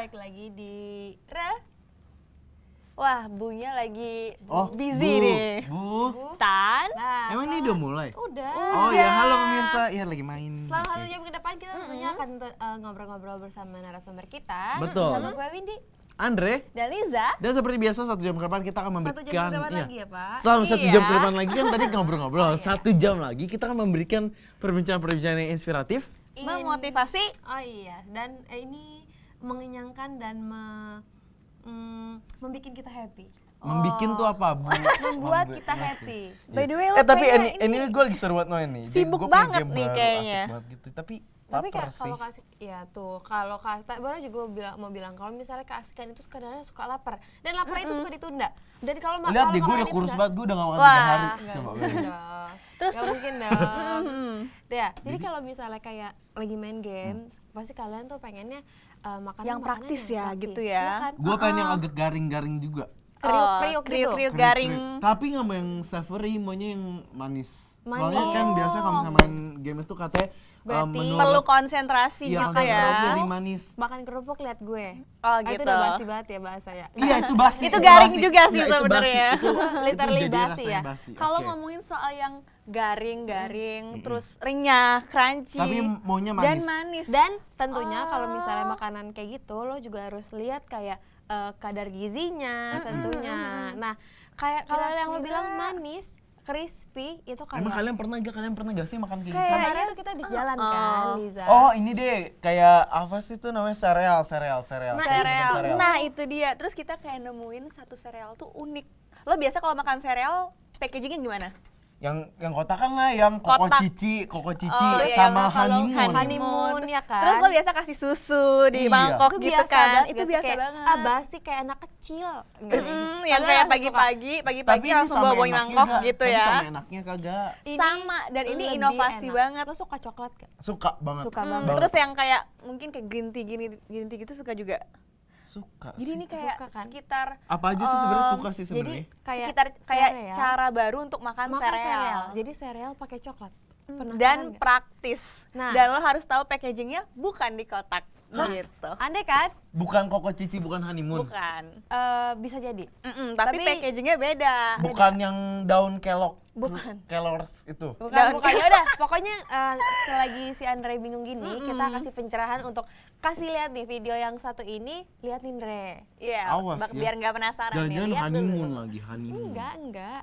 balik lagi di Wah, Bunya lagi Bu, busy nih. Bu. Tan? Nah, Emang ini udah mulai? udah. Oh ya, halo pemirsa. Ya lagi main. Selama Oke. 1 jam ke depan kita tentunya akan ngobrol-ngobrol bersama narasumber kita. Betul. Bersama gue Windy. Andre. Dan Liza? Dan seperti biasa 1 jam ke depan kita akan 1 memberikan jam ke depan lagi ya Pak? Selama 1 Iya. jam ke depan lagi kan tadi ngobrol-ngobrol. 1 jam lagi kita akan memberikan perbincangan-perbincangan yang inspiratif. Memotivasi? Oh iya, dan ini mengenyangkan dan membuat kita happy. Membikin tuh apa, Bu? Membuat kita happy. By the way, lo Tapi kayaknya ini gue lagi seru banget main nih. sibuk Gua punya banget game nih baru, kayaknya. Asik banget gitu. Tapi Tapi lapar kayak sih. kalau kasih, ya tuh, kalau kasih, baru juga mau bilang kalau misalnya keasikan itu kadang suka lapar. Dan lapar itu suka ditunda. Dan kalau Lihat deh, gue kalau udah ditunda- kurus banget, gue udah gak makan Wah. 3 hari. Nggak Coba mungkin gue. dong. Terus, Nggak mungkin dong. Ya, jadi kalau misalnya kayak lagi main game, pasti kalian tuh pengennya makanan Yang praktis ya, gitu ya. Iya kan? Gue pengen yang agak garing-garing juga. Kriuk-kriuk gitu. kriuk-kriuk garing. Tapi nggak mau yang savory, maunya yang manis. Manis. Soalnya kan biasa kalau misalnya main game itu katanya Berarti Perlu konsentrasi iya, gitu ya. lebih manis. Makan kerupuk lihat gue. Oh Itu gitu. udah basi banget ya bahasa ya. Iya itu basi. Itu garing basi. juga sih Iya, itu sebenarnya. basi. Itu Literally jadi basi rasanya ya. basi. Kalau Oke. ngomongin soal yang garing, terus renyah, crunchy, Tapi maunya dan manis. manis. Dan tentunya kalau misalnya makanan kayak gitu, lo juga harus lihat kayak kadar gizinya tentunya. Nah, kayak kalau yang lo bilang manis, crispy itu kayak Emang kalian pernah gak sih makan kayak gitu? kemarin tuh kita habis jalan kan, Liza. Oh ini deh, kayak apa sih itu namanya sereal. Sereal. Nah itu dia. Terus kita kayak nemuin satu sereal tuh unik. Lo biasa kalau makan sereal packagingnya gimana? Yang kotakan lah, yang koko Kotak. cici Oh, iya, sama kalau honeymoon. honeymoon ya kan. Terus lo biasa kasih susu di Iya. mangkok itu gitu biasa kan? banget, Itu biasa kayak, banget. basi kayak anak kecil. Yang kayak pagi-pagi langsung bawa mangkok gitu Tapi ya. sama enaknya kagak. Sama, dan ini inovasi banget. Lo suka coklat gak? Suka banget. Suka banget. Terus yang kayak mungkin kayak green tea gitu suka juga. Suka Jadi sih. ini kayak Suka kan? sekitar Apa aja sih sebenarnya suka sih Jadi sebenarnya. sekitar kayak cara baru untuk makan sereal. Jadi sereal pakai coklat. Penasaran Dan nggak? praktis. Nah. Dan lo harus tahu packagingnya bukan di kotak. Gitu. Andai kan Bukan koko cici, bukan honeymoon. Bukan. bisa jadi. Tapi packagingnya beda. Bukan yang daun kelok. Bukan. Kelors itu. Bukan. Ya udah, pokoknya selagi si Andre bingung gini, kita kasih pencerahan untuk kasih lihat nih video yang satu ini, lihat nih Andre. Iya, Awas ya. biar nggak penasaran nih. Jangan-jangan Lihat honeymoon dulu. lagi, honeymoon. Enggak.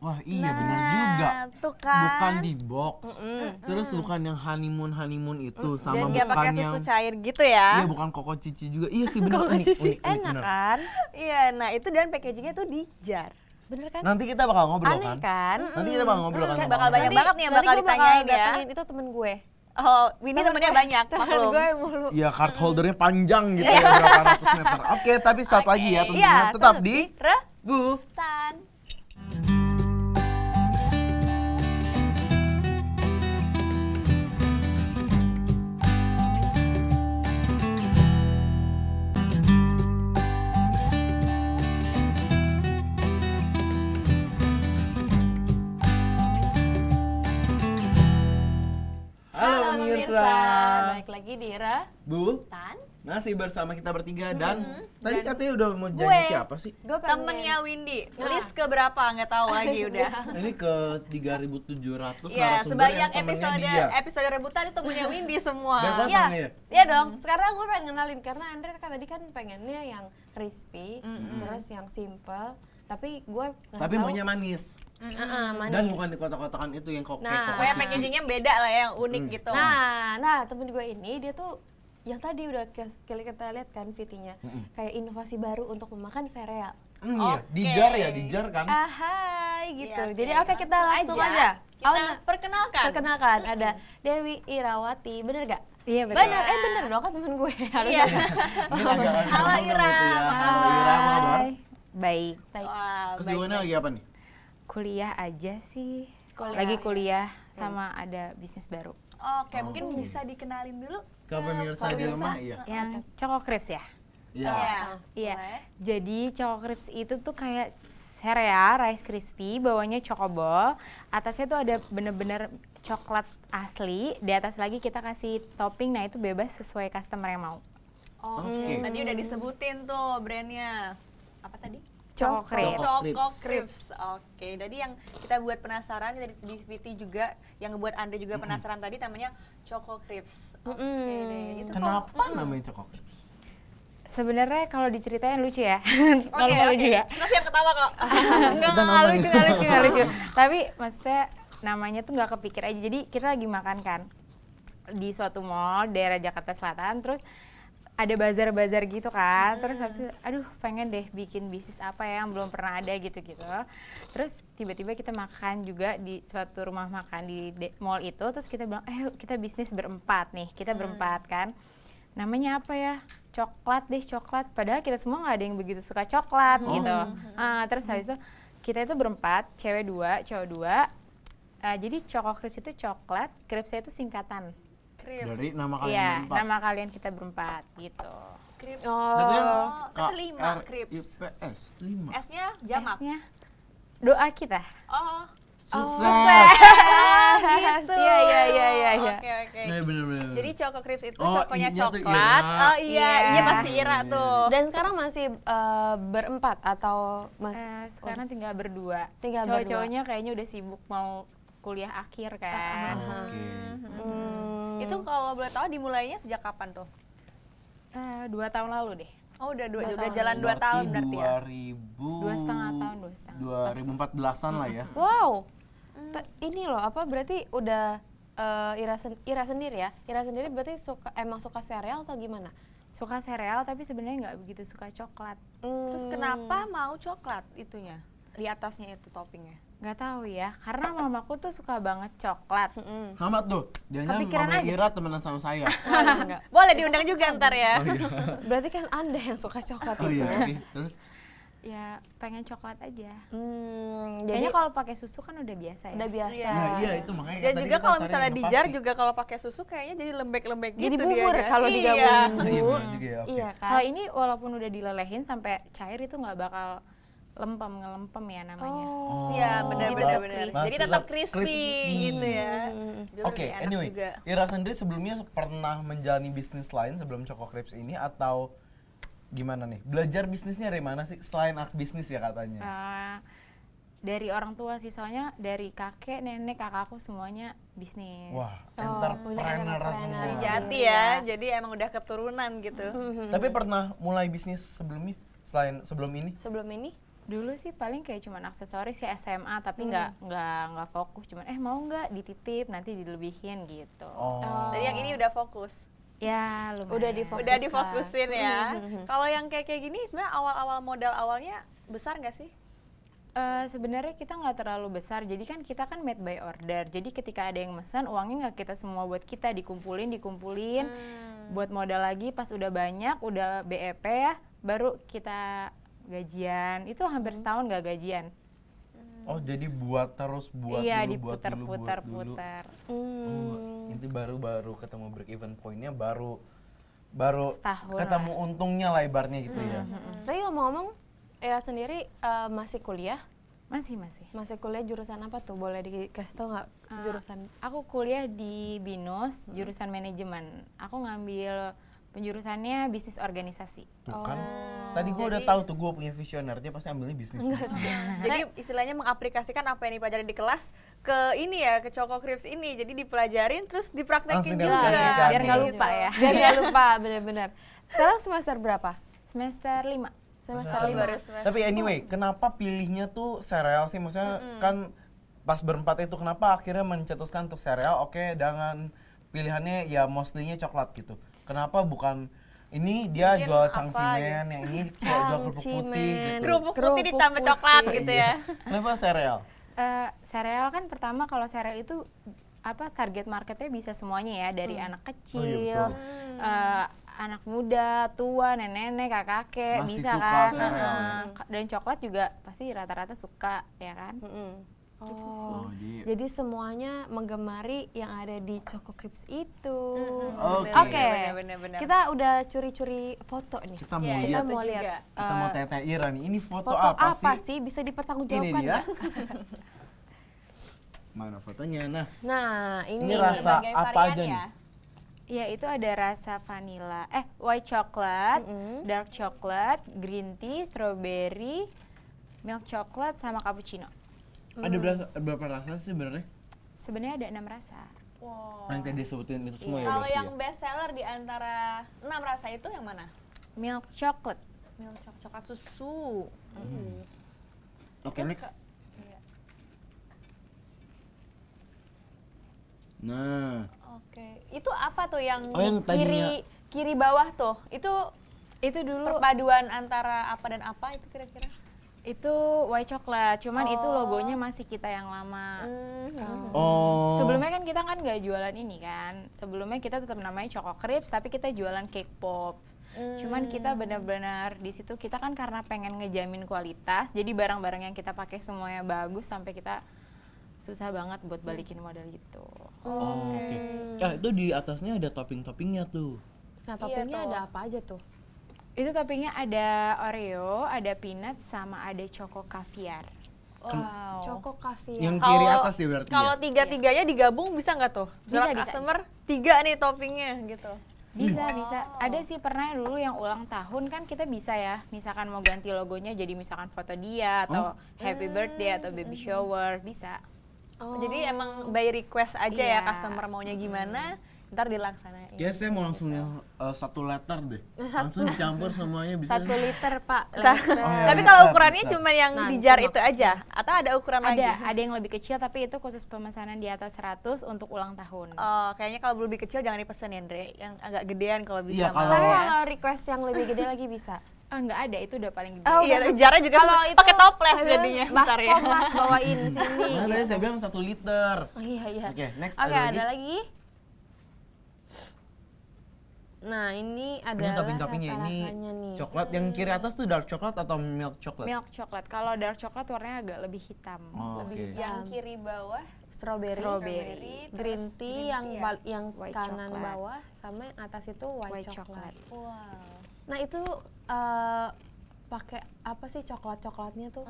Wah iya benar juga. Tuh kan. Bukan di box. Terus bukan yang honeymoon itu sama Dan nggak bukan pakai yang susu cair gitu ya. Iya bukan koko cici juga. Iya sih benar unik, unik, Enak bener. kan? Iya, nah itu dan packagingnya tuh di jar. Bener kan? Nanti kita bakal ngobrol Aneh kan? kan? Nanti kita bakal ngobrol kan. Bakal sama banyak orang. banget nih yang bakal gue ditanyain ya. datengin, itu temen gue. Oh, Winnie temennya banyak, Temen maklum. gue mulu. Iya card holdernya panjang gitu ya berapa ratus meter. Oke tapi satu lagi ya tentunya Iya, tetap di Bu. Tan. Halo pemirsa. Baik lagi di Ira. Bu, Tan, masih bersama kita bertiga dan tadi katanya udah mau Gue. janji siapa sih? Gue temennya Windy. List ke berapa nggak tahu lagi udah. Ini ke 3.700 Iya, narasumber sebanyak yang temennya episode dia. episode rebutan itu temennya Windy semua. Berapa Iya, namanya? iya dong. Sekarang gue pengen kenalin karena Andre kan tadi kan pengennya yang crispy, terus yang simple. Tapi gue nggak Tapi tahu. maunya manis. Manis. Dan bukan di kotak-kotakan itu yang kok Nah. kayak Pokoknya cici. packagingnya beda lah ya, yang unik gitu. Nah, temen gue ini dia tuh yang tadi udah kita lihat kan VT-nya, kayak inovasi baru untuk memakan sereal. Iya, Oke. dijar ya, dijar kan? Ahai gitu. Iya, oke. Jadi oke kita langsung aja. Kita perkenalkan. Perkenalkan ada Dewi Irawati, bener gak? Iya betul. Bener, bener dong kan temen gue. Iya. Ini agak Halo, agak Ira. gitu ya. Apa Halo Ira, apa kabar? Baik. Baik. Wah, Kesibukannya lagi apa nih? Kuliah aja sih. Kuliah. Lagi kuliah sama ada bisnis baru. Oke, mungkin bisa dikenalin dulu. Ke pemirsa di rumah, iya. Yang Choco Crips ya? Iya. Iya. Boleh. Jadi Choco Crips itu tuh kayak sereal Rice Crispy, bawahnya Chocoball. Atasnya tuh ada bener-bener coklat asli. Di atas lagi kita kasih topping, nah itu bebas sesuai customer yang mau. Oke. Tadi udah disebutin tuh brandnya. Apa tadi? Choco Crips. Choco Crips. Oke, jadi yang kita buat penasaran dari DVT juga, yang ngebuat Anda juga penasaran tadi namanya Choco Crips. Oke deh. Itu Kenapa namanya Choco Crips? Sebenarnya kalau diceritain lucu ya. Oke, Kalau oke. lucu ya. Kita siap ketawa kok. Nggak lucu, nggak lucu. Tapi maksudnya namanya tuh nggak kepikir aja. Jadi kita lagi makan kan di suatu mall daerah Jakarta Selatan, terus ada bazar-bazar gitu kan. Terus habis itu, aduh pengen deh bikin bisnis apa ya yang belum pernah ada gitu-gitu. Terus tiba-tiba kita makan juga di suatu rumah makan di mall itu. Terus kita bilang, kita bisnis berempat nih. Kita berempat kan. Namanya apa ya? Coklat deh, coklat. Padahal kita semua nggak ada yang begitu suka coklat gitu. Terus habis itu kita itu berempat, cewek 2, cowok 2. Jadi Choco Crips itu coklat, Cripsnya itu singkatan. Crips. Dari nama kalian Iya, berempat. nama kalian kita berempat gitu. Crips. Tapi yang Tapi 5 Crips. KRIPS 5. S-nya jamak. S-nya doa kita. Oh. Sukses. Gitu. Iya. Oke, oke. Iya bener-bener. Jadi Choco Crips itu Oh, cokonya I-nya tuh coklat. Ira. Oh iya, Iya. iya pasti Ira tuh. Dan sekarang masih berempat atau Sekarang tinggal berdua. Tinggal berdua. Cowok-cowoknya kayaknya udah sibuk mau kuliah akhir kan. Oke. Itu kalau boleh tahu dimulainya sejak kapan tuh? 2 tahun lalu deh. Oh, udah Dua udah tahun. jalan 2 tahun berarti ya. 2,5 tahun, 2,5. 2014-an lah ya. Wow. Ini loh apa berarti udah Ira sendiri ya? Ira sendiri berarti emang suka sereal atau gimana? Suka sereal tapi sebenarnya nggak begitu suka coklat. Terus kenapa mau coklat itunya? Di atasnya itu toppingnya. Nggak tahu ya, karena mamaku tuh suka banget coklat. Sama tuh. Jangan Kepikiran Mama aja. Ira temenan sama saya. Enggak. Boleh diundang juga ntar ya. Berarti kan Anda yang suka coklat Oh itu. iya, oke. Terus Ya pengen coklat aja. Jadi Kayaknya kalau pakai susu kan udah biasa ya. udah biasa. Iya. nah iya itu makanya Dan tadi juga kita kalau cari misalnya inovasi. dijar juga kalau pakai susu kayaknya jadi lembek-lembek gitu Jadi dia bubur kan. kalau Iya. digabungin Oh, iya Bu. bener juga ya. Oke. Iya kan? Kalau ini walaupun udah dilelehin sampai cair itu nggak bakal ngelempem ya namanya. Oh. Iya, benar-benar Jadi benar. masih Jadi tetap tetap crispy crispy. gitu ya. Jadi Oke, lebih enak anyway, juga. Ira sendiri sebelumnya pernah menjalani bisnis lain sebelum Choco Crips ini atau gimana nih? Belajar bisnisnya dari mana sih selain bisnis ya katanya? Dari orang tua sih, soalnya dari kakek, nenek, kakakku semuanya bisnis. Wah, punya entrepreneur entrepreneur. semua. Sejati ya. Jadi emang udah keturunan gitu. Tapi pernah mulai bisnis sebelumnya selain sebelum ini? Sebelum ini? Dulu sih paling kayak cuman aksesoris ya SMA, tapi nggak fokus, cuman mau nggak dititip nanti dilebihin gitu. Oh. Jadi yang ini udah fokus. Ya lumayan. Udah difokus. Udah difokusin ya. Kalau yang kayak gini sebenarnya awal-awal modal awalnya besar nggak sih? Sebenarnya kita nggak terlalu besar, jadi kan kita kan made by order. Jadi ketika ada yang pesan, uangnya nggak kita semua buat kita, dikumpulin, buat modal lagi pas udah banyak, udah BEP ya, baru kita gajian. Itu hampir setahun nggak gajian. Oh, jadi buat terus buat Iya, dulu buat dulu buat dulu. diputar-putar. Oh, inti baru ketemu break even point-nya baru Setahun ketemu untungnya lah ibaratnya gitu ya. Tapi ngomong-ngomong, Ira sendiri masih kuliah? Masih. Masih kuliah jurusan apa tuh? Boleh dikasih tau nggak jurusan? Aku kuliah di BINUS, jurusan manajemen. Aku ngambil penjurusannya bisnis organisasi. Tuh kan. Tadi gue udah tahu tuh gue punya visioner, dia pasti ambilnya bisnis. Jadi istilahnya mengaplikasikan apa yang dipelajari di kelas ke ini ya, ke Choco Crips ini. Jadi dipelajarin terus dipraktekin Langsung juga. diaplikasikan. Biar nggak Gitu. lupa ya. Biar nggak lupa, bener-bener. Sekarang semester berapa? Semester 5. Semester Kali 5. baru semester. Tapi anyway, kenapa pilihnya tuh sereal sih? Maksudnya kan pas berempat itu kenapa akhirnya mencetuskan untuk sereal? Oke, dengan pilihannya ya mostly-nya coklat gitu. Kenapa bukan ini dia Mungkin jual apa cangcimen, yang ini jual kerupuk putih gitu. Kerupuk Kerupuk putih ditambah putih. coklat gitu ya. Kenapa sereal? Sereal kan pertama kalau sereal itu target marketnya bisa semuanya ya, dari anak kecil, betul. anak muda, tua, nenek-nenek, kakek-kakek, Masih bisa suka kan. sereal. Dan coklat juga pasti rata-rata suka ya kan. Oh, jadi jadi semuanya menggemari yang ada di Choco Crips itu. Oke. Oke, Bener. kita udah curi-curi foto nih. kita mau Iya, lihat, Kita itu mau juga. lihat kita mau tete Ira nih. Ini foto, foto apa sih? Bisa Ini dipertanggungjawabkan dia. nggak? Mana fotonya? Nah, Nah, ini ini rasa berbagai apa varian aja ya. nih? Ya itu ada rasa vanilla, white chocolate, dark chocolate, green tea, strawberry, milk chocolate, sama cappuccino. Ada berapa rasa sih sebenarnya? Sebenarnya ada 6 rasa. Wow. Yang tadi disebutin itu semua ya Kalau berarti yang ya? best seller di antara 6 rasa itu yang mana? Milk chocolate. Milk coklat susu. Oke, next. Iya. Nah, Oke. Itu apa tuh yang, Oh, yang tadinya- kiri bawah tuh? Itu Itu dulu perpaduan antara apa dan apa itu kira-kira? itu white chocolate, cuman itu logonya masih kita yang lama. oh. Sebelumnya kan kita kan nggak jualan ini kan. Sebelumnya kita tetap namanya Choco Crips, tapi kita jualan cake pop. Cuman kita benar-benar di situ kita kan karena pengen ngejamin kualitas, jadi barang-barang yang kita pakai semuanya bagus sampai kita susah banget buat balikin modal gitu. Oh, oke. Ya, itu di atasnya ada topping-toppingnya tuh. Nah, Iya toppingnya tuh. ada apa aja tuh? Itu toppingnya ada Oreo, ada peanut, sama ada Choco Caviar. Wow. Choco caviar. Yang kiri atas ya berarti Kalau ya? tiga-tiganya digabung bisa nggak tuh? Bisa, Misalnya bisa, customer 3 nih toppingnya gitu. Bisa. Ada sih pernah dulu yang ulang tahun kan kita bisa ya, misalkan mau ganti logonya jadi misalkan foto dia atau happy birthday atau baby shower, bisa. Jadi emang by request aja ya Iya. customer maunya gimana, ntar dilaksanain. Kayaknya saya mau langsung yang 1 liter deh. Langsung campur semuanya bisa. 1 liter, Pak. ya, Tapi liter, kalau ukurannya liter. cuma yang Nah, di jar itu itu aja atau ada ukuran lagi? Ada yang lebih kecil tapi itu khusus pemesanan di atas 100 untuk ulang tahun. Oh, kayaknya kalau lebih kecil jangan dipesan ya, Andre. Yang agak gedean kalau bisa. Iya, kalau- Tapi malah ya. kalau request yang lebih gede lagi bisa. Nggak ada, itu udah paling gede. Oh, Iya, jarnya juga Kalau itu pakai toples jadinya. Bentar ya. Baskom Mas bawain sini. Nah, tadi saya bilang 1 liter. Oh, iya. Oke, next Oke, ada ada lagi. lagi. Nah, ini Ini adalah topping-toppingnya ini rasa-rasanya nih. coklat. Yang kiri atas tuh dark coklat atau milk coklat? Milk coklat. Kalau dark coklat warnanya agak lebih hitam. Oh, Lebih oke. Yang hitam. kiri bawah Strawberry, Strawberry, green terus tea green yang tea ya? yang White kanan chocolate. bawah sama yang atas itu white, White chocolate. chocolate. wow. Nah, itu pakai apa sih coklatnya tuh?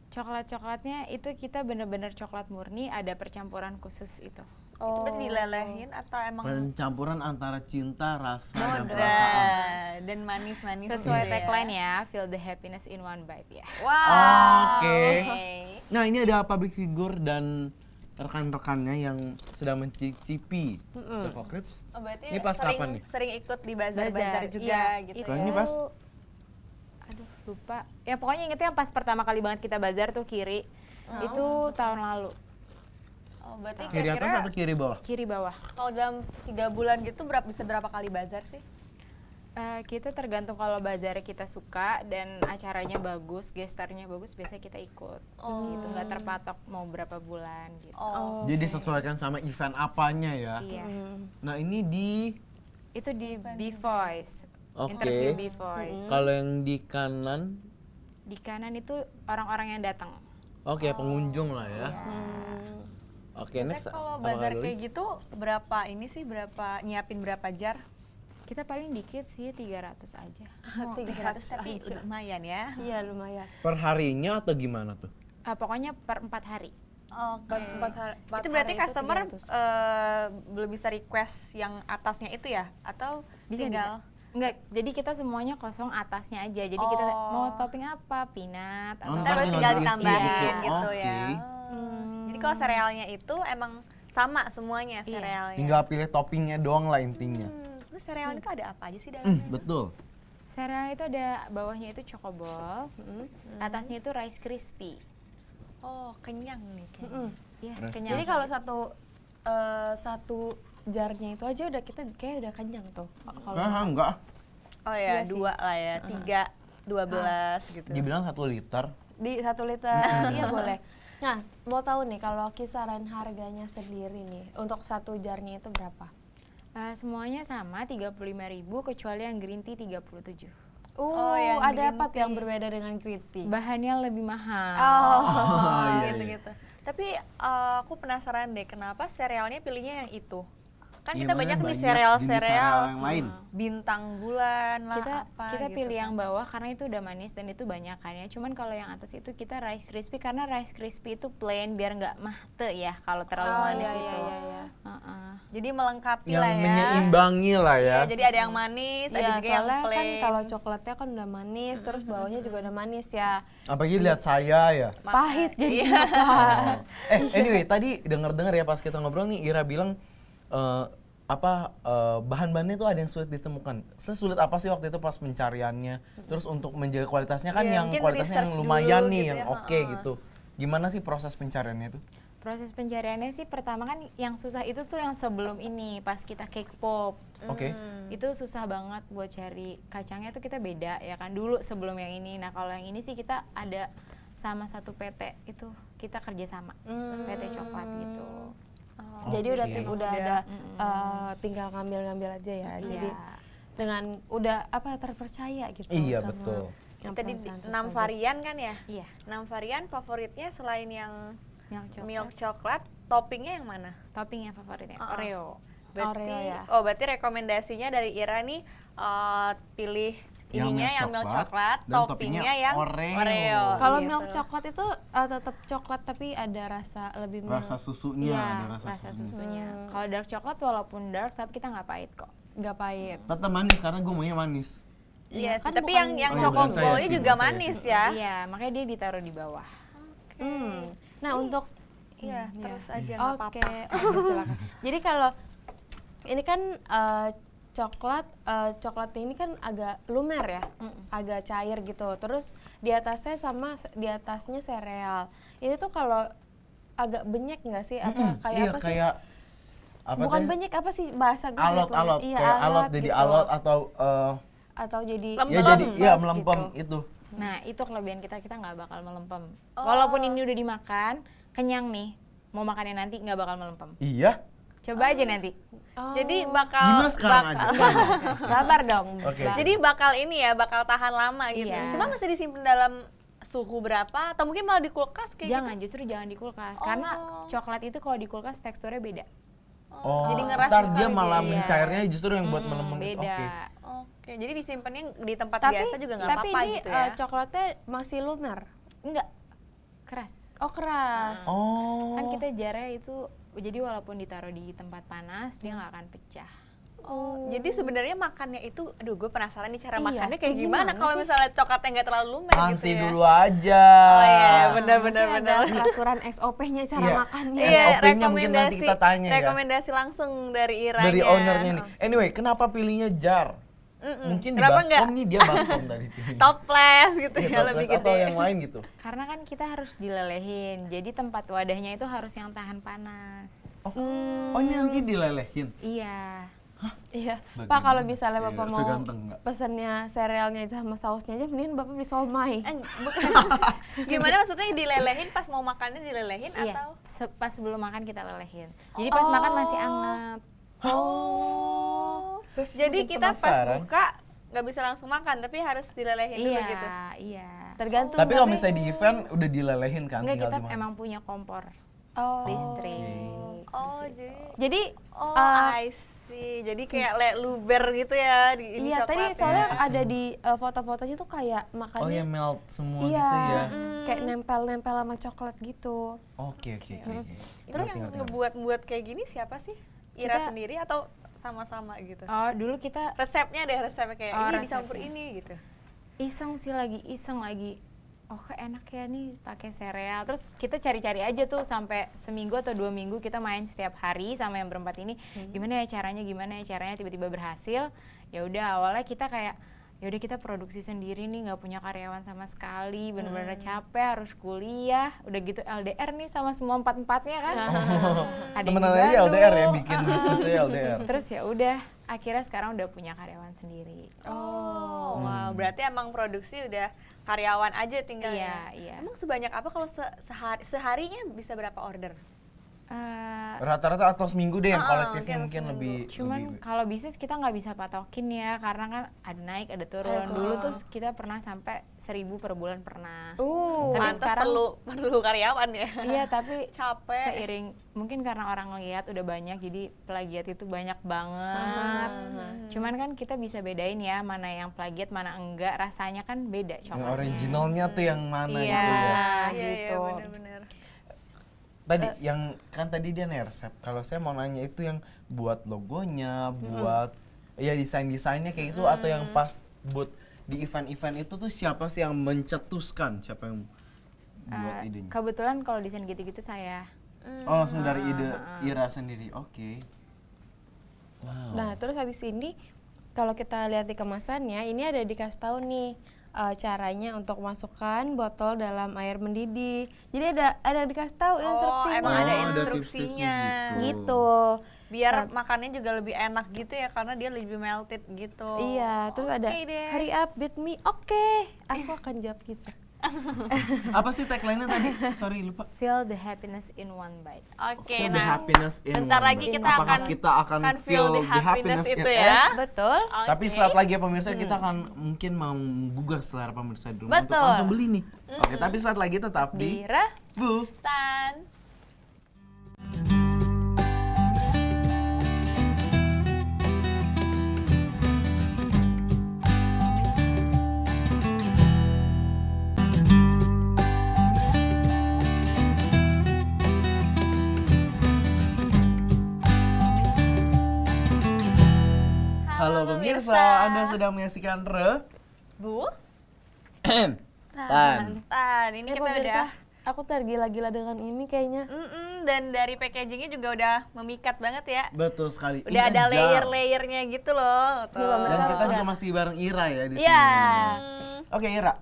Coklat-coklatnya itu kita bener-bener coklat murni, ada percampuran khusus itu. Itu berarti dilelehin atau emang Pencampuran antara cinta, rasa, dan muda perasaan. dan manis-manis Sesuai gitu tagline ya, feel the happiness in one bite ya. Wow. Oke. Oke. Nah, ini ada public figure dan rekan-rekannya yang sedang mencicipi Choco Crips. Oh, berarti Ini pas sering, kapan nih? sering ikut di bazar-bazar juga iya, gitu. itu, Kalau ini pas? Aduh, lupa. Ya pokoknya ingetnya yang pas pertama kali banget kita bazar tuh kiri. Itu tahun lalu, Oh, berarti Kiri atas kira-kira atau kiri bawah? kiri bawah. kalau dalam 3 bulan gitu bisa berapa kali bazar sih? Kita tergantung kalau bazar kita suka dan acaranya bagus, gesternya bagus, biasanya kita ikut. Gitu, nggak terpatok mau berapa bulan gitu. Oh. Jadi disesuaikan sama event apanya ya. Iya. Nah, ini di Itu di B-Voice. Oke. Interview B-Voice. Kalau yang di kanan, Di kanan itu orang-orang yang datang. oke, pengunjung lah ya. Oke, Biasanya next. kalau apa bazar lagi? kayak gitu berapa nyiapin berapa jar? Kita paling dikit sih 300 aja. 300 tapi udah lumayan ya. Iya, lumayan. Per harinya atau gimana tuh? Pokoknya per 4 hari. Oke. Empat Itu berarti hari customer 300. belum bisa request yang atasnya itu ya? Atau Bisa, tinggal? Enggak, jadi kita semuanya kosong atasnya aja. Jadi kita Oh. mau topping apa? Peanut atau Oh, Ntar Ntar tinggal tinggal diisi ditambahin gitu. gitu, Oke. ya. Jadi kalau serealnya itu emang sama semuanya Iya. serealnya. Tinggal pilih toppingnya doang lah intinya. Sebenarnya sereal itu ada apa aja sih dalamnya? Betul. sereal itu ada bawahnya itu choco ball, atasnya itu rice crispy. Oh, kenyang nih kayaknya. Iya, Rice kenyang. Jadi kalau satu jarnya itu aja udah kita kayak udah kenyang tuh. Kalau Enggak. Oh ya, Iya sih. 2 lah ya, 3, 12 gitu. Dibilang 1 liter. di 1 liter, iya boleh. Nah, mau tahu nih kalau kisaran harganya sendiri nih untuk satu jarnya itu berapa? Semuanya sama 35.000 kecuali yang green tea 37. Oh, yang ada green apa tuh yang tea. berbeda dengan green tea? Bahannya lebih mahal. Oh, iya, Gitu-gitu. Tapi aku penasaran deh, kenapa serealnya pilihnya yang itu? Kan Iya, kita makanya banyak nih jenis sereal-sereal yang lain. bintang bulan lah kita apa kita gitu pilih kan. yang bawah karena itu udah manis dan itu banyak kan ya. Cuman kalau yang atas itu kita rice crispy karena rice crispy itu plain biar nggak mahte ya kalau terlalu manis itu. Heeh. Jadi melengkapi Yang lah ya. menyeimbangi lah ya. Iya, jadi ada yang manis, ada Iya, juga yang soalnya kan plain. kalau coklatnya kan udah manis, terus bawahnya juga udah manis ya. Apalagi lihat saya ya. Pahit jadi Iya. Oh. Anyway, tadi denger-dengar ya pas kita ngobrol nih Ira bilang bahan-bahannya tuh ada yang sulit ditemukan. Sesulit apa sih waktu itu pas pencariannya? Terus untuk menjaga kualitasnya kan Iya, yang mungkin kualitasnya yang research lumayan dulu nih, gitu yang ya, oke gitu. Gimana sih proses pencariannya itu? Proses pencariannya sih pertama kan yang susah itu tuh yang sebelum ini pas kita cake pop. Oke. Itu susah banget buat cari kacangnya tuh kita beda ya kan dulu sebelum yang ini. Nah, kalau yang ini sih kita ada sama satu PT itu kita kerjasama PT coklat gitu. Jadi Oke. udah ada tinggal ngambil-ngambil aja ya. Jadi Iya. dengan udah terpercaya gitu. Iya, sama betul. yang Tadi perusahaan 6 tersebut. varian kan ya? Iya. 6 varian favoritnya selain yang Milk coklat. milk coklat, toppingnya yang mana? Topping yang favoritnya Uh-uh. Oreo. Berarti, Oreo ya. berarti rekomendasinya dari Ira nih pilih Yang ininya milk yang milk coklat coklat, dan toppingnya toppingnya yang Oreo. Kalau gitu. milk coklat itu tetap coklat tapi ada rasa lebih Rasa susunya, Iya, ada rasa susunya. susunya. Kalau dark coklat walaupun dark tapi kita nggak pahit kok. nggak pahit. Tetap manis karena gue maunya manis. Iya, Kan sih, tapi bukan- yang Oh iya, choco bukan saya bowl-nya sih, juga bukan saya manis sih. ya. Iya, makanya dia ditaruh di bawah. Nah untuk Iya, iya. terus aja nggak Oke, apa-apa. oke, silakan. Jadi kalau ini kan coklatnya ini kan agak lumer ya, agak cair gitu. Terus di atasnya sereal. Ini tuh kalau agak benyek nggak sih? Apa kayak Iya, apa sih? kayak apa Bukan teh? benyek apa sih bahasa gue? Alot-alot, Iya, kayak alot jadi gitu. alot atau Atau jadi Lempem. ya jadi ya gitu. melempem itu. Nah, itu kelebihan kita nggak bakal melempem. Oh. Walaupun ini udah dimakan, kenyang nih, mau makannya nanti nggak bakal melempem. Iya. Coba aja nanti. Oh. Jadi bakal Gimana sekarang aja? Sabar dong. Oke. Mbak. Jadi bakal ini ya, bakal tahan lama gitu. Iya. Cuma masih disimpan dalam suhu berapa? Atau mungkin malah di kulkas kayak Jangan, justru jangan di kulkas. Karena coklat itu kalau di kulkas teksturnya beda. Oh, jadi ngeras ntar sekali dia malah dia. mencairnya justru yang buat melempem itu. Beda. Oke. gitu. Oke, jadi disimpannya di tempat Tapi biasa juga nggak tapi apa-apa ini gitu ya. coklatnya masih lumer. Enggak, keras. Oh keras. Oh. Kan kita jarnya itu, jadi walaupun ditaruh di tempat panas, dia nggak akan pecah. Oh, jadi sebenarnya makannya itu, aduh gue penasaran nih cara Iya, makannya kayak kayak gimana gimana kalau sih? misalnya coklatnya nggak terlalu lumer Nanti gitu ya. dulu aja. Oh iya, benar Mungkin benar ada benar. peraturan SOP-nya cara Iya. makannya. Iya, SOP-nya mungkin nanti kita tanya ya. rekomendasi langsung dari Ira. Dari ownernya nih. Anyway, kenapa pilihnya jar? Mungkin di Kenapa baskom nih dia baskom tadi pilih. Toples gitu Iya, ya, lebih toples gede. atau yang lain gitu. Karena kan kita harus dilelehin, jadi tempat wadahnya itu harus yang tahan panas. Oh ini nanti dilelehin. Iya. Iya. Bagaimana? Pak kalau misalnya Iya, Bapak mau seganteng nggak? pesennya serealnya aja sama sausnya aja mending Bapak beli somai. Bukan. Gimana maksudnya dilelehin pas mau makannya dilelehin Iya. atau? Pas sebelum makan kita lelehin. Jadi pas makan masih anget. Oh. Saya Jadi semakin kita pas penasaran. buka nggak bisa langsung makan tapi harus dilelehin dulu Iya, gitu. iya. Tergantung. Tapi kalau misalnya di event udah dilelehin kan Enggak, tinggal kita dimakan. emang punya kompor oh. listrik. Oh, Jadi oh, eh, I see. Jadi kayak luber gitu ya di ini iya tadi coklatnya. soalnya ada di foto-fotonya tuh kayak Oh makannya ya melt semua iya, gitu ya. kayak nempel-nempel sama coklat gitu. Oke oke oke. Terus yang ngebuat kayak gini siapa sih? Ira sendiri atau sama-sama gitu? Oh, dulu kita Resepnya deh, resepnya kayak Oh, ini dicampur resepnya. ini gitu. iseng lagi. Oh, kok enak ya nih pakai sereal. Terus kita cari-cari aja tuh sampai seminggu atau 2 minggu kita main setiap hari sama yang berempat ini. Gimana ya caranya tiba-tiba berhasil. Ya udah awalnya kita kayak ya udah kita produksi sendiri nih, nggak punya karyawan sama sekali, bener-bener capek, harus kuliah, udah gitu LDR nih sama semua empat-empatnya kan. Ada yang Temenan di aja LDR ya, Bandung. bikin bisnisnya LDR. Terus ya udah, akhirnya sekarang udah punya karyawan sendiri. Oh, wow. Berarti emang produksi udah karyawan aja tinggal ya? Iya. Emang sebanyak apa kalau seharinya bisa berapa order? Rata-rata atau seminggu deh yang kolektifnya mungkin mungkin lebih. Cuman kalau bisnis kita nggak bisa patokin ya, karena kan ada naik ada turun. Dulu tuh kita pernah sampai 1.000 per bulan pernah. Tapi Pantas sekarang perlu karyawan ya? iya, tapi Capek. seiring mungkin karena orang ngeliat udah banyak, jadi plagiat itu banyak banget. Cuman kan kita bisa bedain ya mana yang plagiat mana enggak, rasanya kan beda Yang coklatnya. originalnya tuh yang mana Iya, gitu ya. Iya, gitu. bener-bener. Tadi yang kan tadi dia nih resep. Kalau saya mau nanya itu yang buat logonya, buat ya desainnya kayak gitu atau yang pas buat di event-event itu tuh siapa sih yang mencetuskan? Siapa yang buat idenya? Kebetulan kalau desain gitu-gitu saya. Oh, langsung dari ide Ira sendiri. Oke. Wow. Nah, terus habis ini kalau kita lihat di kemasannya, ini ada dikasih tahu nih caranya untuk masukkan botol dalam air mendidih. Jadi ada dikasih tahu instruksinya. emang ada Oh, instruksinya. tips-tipsnya Gitu. Biar makannya juga lebih enak gitu ya, karena dia lebih melted gitu. Iya, terus ada Oke deh. hurry up beat me. Oke, aku akan jawab gitu. Apa sih tagline-nya tadi? Sorry lupa. Feel the happiness in one bite. Oke, Feel the nah happiness in bentar one lagi bite. kita Apakah akan kita akan feel the happiness itu in ya. S? Betul. Tapi saat lagi ya pemirsa kita akan mungkin mau menggugah selera pemirsa di rumah untuk Betul. langsung beli nih. Oke, tapi saat lagi tetap di Dira. Bu. Tan. Halo pemirsa, Anda sedang menyaksikan Bu, Tan. Tan, ini Ya, kita pemirsa, udah aku tergila-gila dengan ini kayaknya. dan dari packagingnya juga udah memikat banget ya. Betul sekali. Udah ada Indah. layer-layernya gitu loh. Tuh. Ini pemirsa Dan kita harus juga lihat. masih bareng Ira ya di sini. Iya. Oke Ira,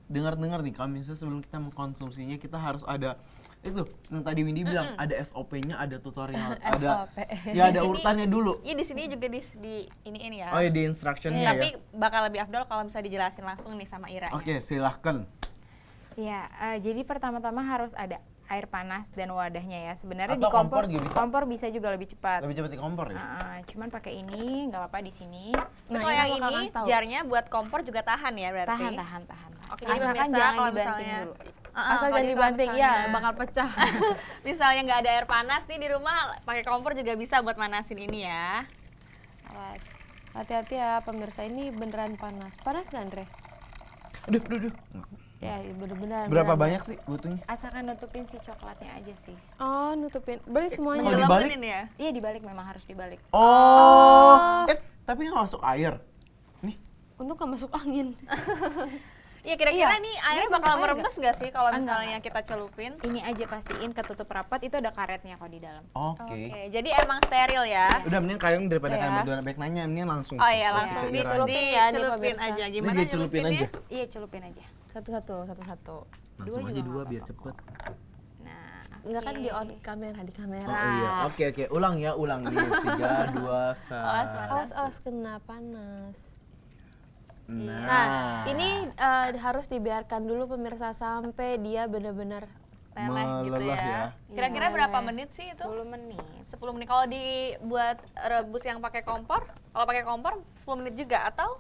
dengar-dengar nih kalau misalnya sebelum kita mengkonsumsinya kita harus ada itu yang tadi Windy bilang ada SOP-nya, ada tutorial, ada SOP. ya ada urutannya dulu. Iya di sini juga di ini ya. Oh ya di instruction-nya Tapi ya. bakal lebih afdol kalau bisa dijelasin langsung nih sama Ira. Oke, silahkan. Iya, jadi pertama-tama harus ada air panas dan wadahnya ya. Sebenarnya Atau di kompor kompor juga bisa? kompor bisa juga lebih cepat. Lebih cepat di kompor ya? Cuman pakai ini nggak apa-apa di sini. Nah, Nah, kalau ini yang aku bakal ini kasih tahu. jarnya buat kompor juga tahan ya berarti. Tahan. Oke, jadi Asalkan pemirsa jangan kalau dibanting misalnya dulu. Asal kalau jangan dibanting, misalnya- ya bakal pecah. misalnya nggak ada air panas nih di rumah, pakai kompor juga bisa buat manasin ini ya. Awas. Hati-hati ya pemirsa, ini beneran panas. Panas nggak Andre? Aduh. Ya bener-bener. Berapa beneran. banyak sih butuhnya? Asalkan nutupin si coklatnya aja sih. Oh, nutupin. Beli semuanya. Kalau Dilematin dibalik? ini ya. Iya dibalik, memang harus dibalik. Oh. Tapi nggak masuk air. Nih. Untung gak masuk angin. Iya kira-kira Iya, nih dia air masuk bakal air merebes nggak sih kalau Enggak. misalnya kita celupin? Ini aja pastiin ketutup rapat, itu ada karetnya kok di dalam. Oke. Oke, jadi emang steril ya. Udah mending kalian daripada Ya. kalian berdua baik nanya, mending langsung. Oh iya, kasih langsung ke Ira. dicelupin ya, nih, dicelupin pemirsa. aja. Ini Gimana dia celupin nyelupinnya? aja. Iya, celupin aja. Satu-satu. Langsung aja juga dua nggak biar apa-apa cepet. Nah, Enggak kan di on kamera, di kamera. Oh iya, oke. Ulang nih. 3, 2, 1. Awas kena panas. Nah, Nah, ini harus dibiarkan dulu pemirsa sampai dia benar-benar Leleh gitu Melelah ya. ya. Kira-kira Iya, berapa leleh. menit sih itu? 10 menit. 10 menit. Kalau dibuat rebus yang pakai kompor, kalau pakai kompor 10 menit juga atau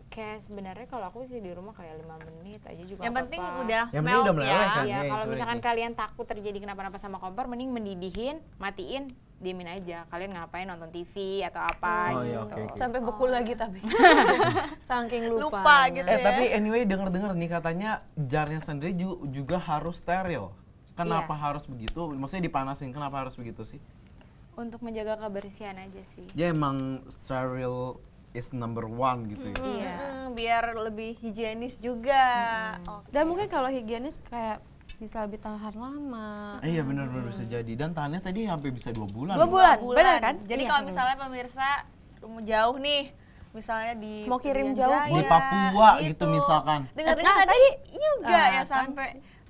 Kayak sebenarnya kalau aku sih di rumah kayak 5 menit aja juga Yang nggak penting apa-apa. udah Yang penting udah melt meleleh ya. kan. Iya, ya, kalau itu misalkan aja. kalian takut terjadi kenapa-napa sama kompor, mending mendidihin, matiin, diemin aja. Kalian ngapain nonton TV atau apa Oh, iya, gitu. oke, oke. Sampai beku lagi tapi. Saking lupa. Lupa gitu. Tapi anyway denger-dengar nih katanya jarnya sendiri juga harus steril. Kenapa Iya. harus begitu? Maksudnya dipanasin, kenapa harus begitu sih? Untuk menjaga kebersihan aja sih. Ya emang steril is number one gitu ya. Iya. Biar lebih higienis juga. Oke. Dan mungkin kalau higienis kayak bisa lebih tahan lama. Iya benar-benar bisa jadi. Dan tahannya tadi sampai bisa 2 bulan. 2 bulan, Bulan. benar kan? Jadi Iya. kalau misalnya pemirsa rumah jauh nih, misalnya di Mau kirim Irian jauh Jaya, Di Papua gitu misalkan. Dengar-dengar Nah, tadi juga ya kan.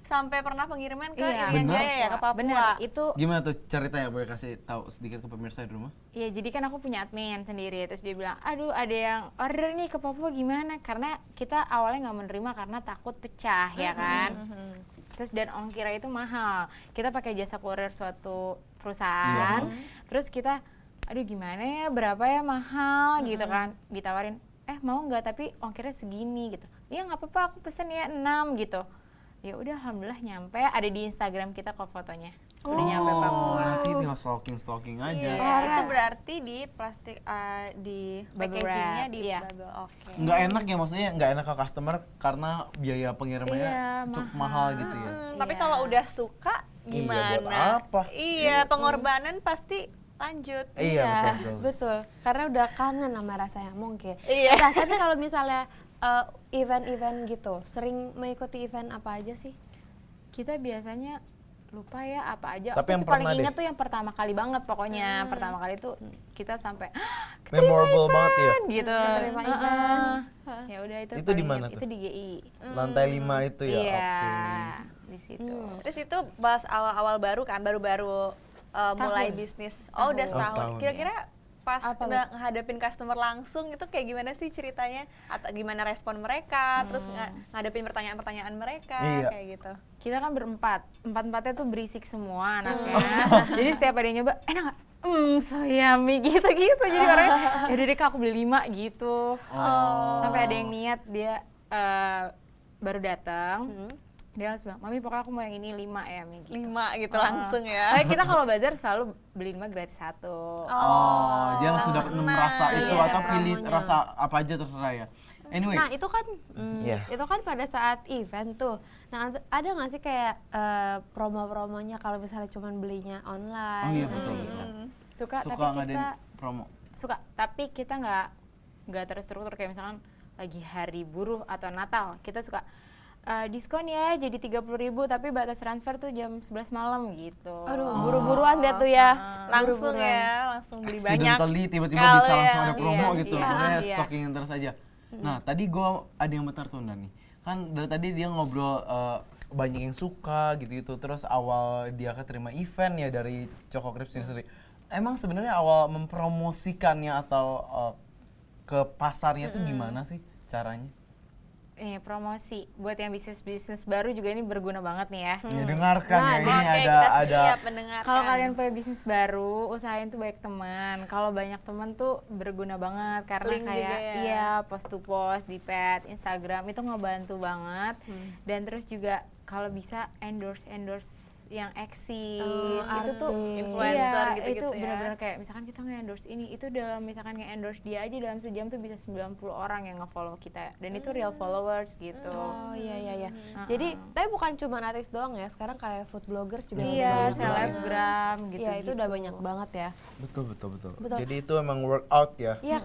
sampai pernah pengiriman ke Iya. Irian Bener. Jaya ya, ke Papua. Benar, itu Gimana tuh ceritanya? Boleh kasih tahu sedikit ke pemirsa di rumah? ya jadi kan aku punya admin sendiri, terus dia bilang, aduh ada yang order nih ke Papua gimana? Karena kita awalnya nggak menerima karena takut pecah ya kan. Terus dan ongkirnya itu mahal. Kita pakai jasa kurir suatu perusahaan. Terus kita, aduh gimana ya, berapa ya mahal gitu kan. Ditawarin, mau nggak tapi ongkirnya segini gitu. Iya nggak apa-apa, aku pesen ya 6 gitu. Ya udah alhamdulillah nyampe, ada di Instagram kita kok fotonya. Udah nyampe Papua. Nanti tinggal stalking aja. Iya, itu berarti di plastik di Bubble packagingnya wrap, di iya. bubble. Oke. Nggak enak ya, maksudnya nggak enak ke customer karena biaya pengirimannya Iya, cukup mahal gitu ya. Tapi Iya. kalau udah suka Iya, gimana? buat apa? Iya, pengorbanan pasti lanjut. Iya, betul. betul. Karena udah kangen sama rasanya mungkin. Iya. Nah, tapi kalau misalnya event-event gitu, sering mengikuti event apa aja sih? Kita biasanya lupa ya apa aja. Tapi Aku yang tuh paling pernah deh. ingat tuh yang pertama kali banget pokoknya. Pertama kali tuh kita sampai Memorable banget ya. gitu. Keterima event. Ya udah itu. Itu paling di mana ingat. tuh? Itu di GI. Lantai 5 itu ya. Iya. Oke. Di situ. Terus itu bahas awal-awal baru kan, baru-baru mulai bisnis. Oh, udah Setahun. setahun. Oh, setahun, Kira-kira pas Apa udah ngadepin customer langsung itu kayak gimana sih ceritanya? Atau gimana respon mereka? Terus ngadepin pertanyaan-pertanyaan mereka Iya. kayak gitu. Kita kan berempat. Empat-empatnya tuh berisik semua anaknya. Jadi setiap ada yang nyoba, enak nggak? So yummy gitu-gitu. Jadi orangnya, yaudah deh Kak, aku beli 5 gitu. Sampai ada yang niat dia baru datang. Dia langsung bilang, Mami pokoknya aku mau yang ini 5 ya Mi. Gitu. 5 gitu langsung ya. Kayak kita kalau bazar selalu beli 5 gratis 1. Dia langsung dapat rasa itu Iya, atau ada pilih promonya. rasa apa aja terserah ya. Anyway, Nah itu kan, Iya. itu kan pada saat event tuh. Nah ada nggak sih kayak promo-promonya kalau misalnya cuma belinya online? Oh iya, betul, gitu. betul. Suka, suka tapi ngadain kita promo. suka, tapi kita nggak terstruktur kayak misalkan lagi hari buruh atau Natal. Kita suka diskon ya jadi 30.000 tapi batas transfer tuh jam 11 malam gitu. Aduh, buru-buruan deh tuh ya. Langsung ya, langsung beli banyak. Accidentally tiba-tiba Kalau bisa langsung yang- ada promo iya, gitu. iya, Makanya iya. stocking terus aja. Nah, tadi gue ada yang tertunda nih. Kan dari tadi dia ngobrol banyak yang suka gitu-gitu. Terus awal dia keterima event ya dari Choco Crips ini sendiri. Emang sebenarnya awal mempromosikannya atau ke pasarnya tuh gimana sih caranya? Promosi buat yang bisnis baru juga ini berguna banget nih ya. Ya dengarkan ya, ini Oke, ada kita siap mendengarkan. Kalau kalian punya bisnis baru, usahain tuh banyak teman. Kalau banyak teman tuh berguna banget karena Link kayak juga ya. iya post to post di pet, Instagram itu ngebantu banget. Dan terus juga kalau bisa endorse yang eksis itu tuh artis. Influencer iya, gitu-gitu itu ya. benar-benar kayak misalkan kita nge-endorse ini itu dalam misalkan nge-endorse dia aja dalam sejam tuh bisa 90 orang yang nge-follow kita dan itu real followers gitu. Oh iya. Jadi tapi bukan cuma artis doang ya. Sekarang kayak food bloggers juga. Iya, sudah banyak. selebgram gitu. Iya itu udah banyak banget ya. Betul. Betul. Jadi itu emang workout ya. Iya,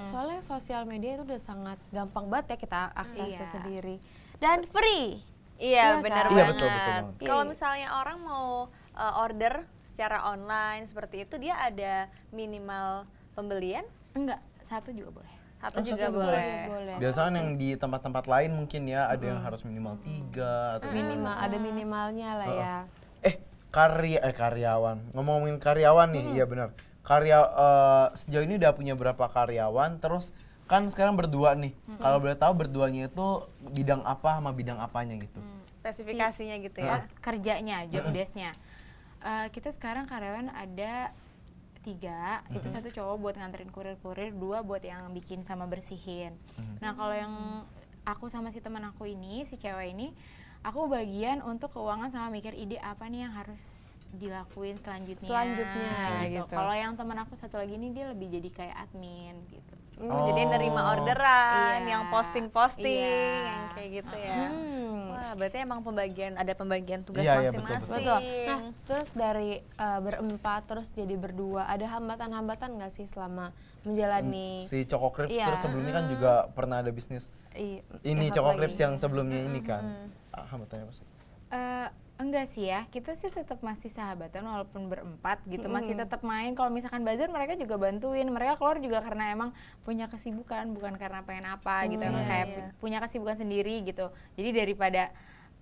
soalnya sosial media itu udah sangat gampang banget ya kita aksesnya Iya. sendiri dan free. Iya, Iya benar kan? Iya, banget. betul banget. Kalau Iya. misalnya orang mau order secara online seperti itu, dia ada minimal pembelian? Enggak, satu juga boleh. Satu Oh, juga satu juga boleh. Iya, boleh. Biasanya yang di tempat-tempat lain mungkin ya ada yang harus minimal 3 atau Minimal ada minimalnya lah ya. karyawan. Ngomongin karyawan nih, iya benar. Sejauh ini udah punya berapa karyawan? Terus kan sekarang berdua nih. Kalau boleh tahu berduanya itu bidang apa sama bidang apanya gitu. Spesifikasinya gitu ya. Kerjanya, job desk-nya. Kita sekarang karyawan ada 3, itu satu cowok buat nganterin kurir-kurir, 2 buat yang bikin sama bersihin. Nah kalau yang aku sama si teman aku ini, si cewek ini, aku bagian untuk keuangan sama mikir ide apa nih yang harus dilakuin selanjutnya gitu. Kalau yang teman aku satu lagi ini dia lebih jadi kayak admin gitu. Jadi nerima orderan, Iya. yang posting-posting, Iya. yang kayak gitu ya. Wah, berarti emang ada pembagian tugas Iya, iya, masing-masing. Betul. Nah, terus dari berempat terus jadi berdua, ada hambatan-hambatan nggak sih selama menjalani Si Choco Crips Iya. terus sebelumnya kan juga pernah ada bisnis ini ini Choco Crips yang sebelumnya ini kan. Hambatannya apa sih? Enggak sih ya, kita sih tetap masih sahabatan walaupun berempat gitu, masih tetap main. Kalau misalkan bazar mereka juga bantuin, mereka keluar juga karena emang punya kesibukan, bukan karena pengen apa gitu, emang kayak punya kesibukan sendiri gitu. Jadi daripada